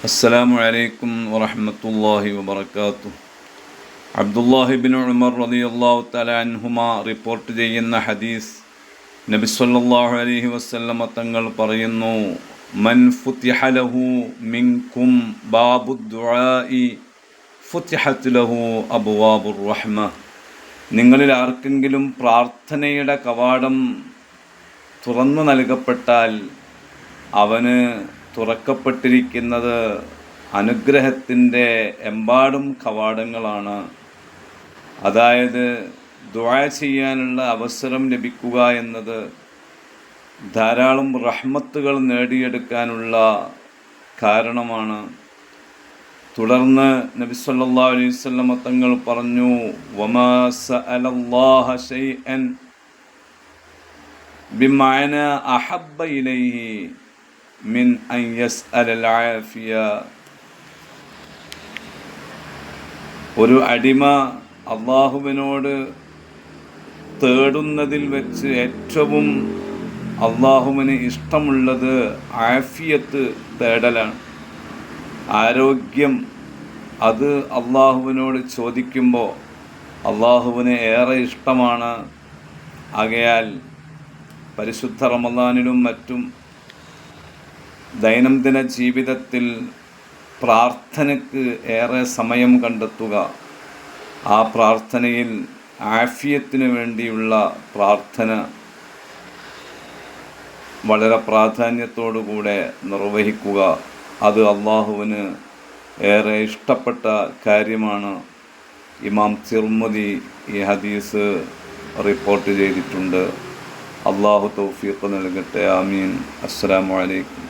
അസ്സലാമു അലൈക്കും വറഹ്മത്തുള്ളാഹി വബറകാതുഹു. അബ്ദുല്ലാഹി ഇബ്നു ഉമർ റളിയല്ലാഹു തആല അൻഹുമാ റിപ്പോർട്ട് ചെയ്യുന്ന ഹദീസ്, നബി സല്ലല്ലാഹു അലൈഹി വസല്ലമ തങ്ങൾ പറയുന്നു, മൻ ഫുതിഹ ലഹു മിൻകും ബാബുദ് ദുആഇ ഫുതിഹത് ലഹു അബ്വാബുർ റഹ്മ. നിങ്ങളിൽ ആർക്കെങ്കിലും പ്രാർത്ഥനയുടെ കവാടം തുറന്നു നൽകപ്പെട്ടാൽ അവന് തുറക്കപ്പെട്ടിരിക്കുന്നത് അനുഗ്രഹത്തിൻ്റെ എമ്പാടും കവാടങ്ങളാണ്. അതായത് ദുആ ചെയ്യാനുള്ള അവസരം ലഭിക്കുക എന്നത് ധാരാളം റഹ്മത്തുകൾ നേടിയെടുക്കാനുള്ള കാരണമാണ്. തുടർന്ന് നബി സല്ലല്ലാഹു അലൈഹി വസല്ലം തങ്ങൾ പറഞ്ഞു, വമാ സഅലല്ലാഹ ശൈഅൻ ബിമഅന അഹബ്ബ ഇലൈഹി മിൻ അൻ യസ്അലൽ ആഫിയ. ഒരു അടിമ അള്ളാഹുവിനോട് തേടുന്നതിൽ വെച്ച് ഏറ്റവും അള്ളാഹുവിന് ഇഷ്ടമുള്ളത് ആഫിയത്ത് തേടലാണ്, ആരോഗ്യം. അത് അള്ളാഹുവിനോട് ചോദിക്കുമ്പോൾ അള്ളാഹുവിന് ഏറെ ഇഷ്ടമാണ്. ആകയാൽ പരിശുദ്ധ റമദാനിലും മറ്റും ദൈനംദിന ജീവിതത്തിൽ പ്രാർത്ഥനയ്ക്ക് ഏറെ സമയം കണ്ടെത്തുക. ആ പ്രാർത്ഥനയിൽ ആഫിയത്തിന് വേണ്ടിയുള്ള പ്രാർത്ഥന വളരെ പ്രാധാന്യത്തോടുകൂടെ നിർവഹിക്കുക. അത് അള്ളാഹുവിന് ഏറെ ഇഷ്ടപ്പെട്ട കാര്യമാണ്. ഇമാം തിർമിദി ഈ ഹദീസ് റിപ്പോർട്ട് ചെയ്തിട്ടുണ്ട്. അള്ളാഹു തൗഫീഖ് നൽകട്ടെ. ആമീൻ. അസ്സലാമു അലൈക്കും.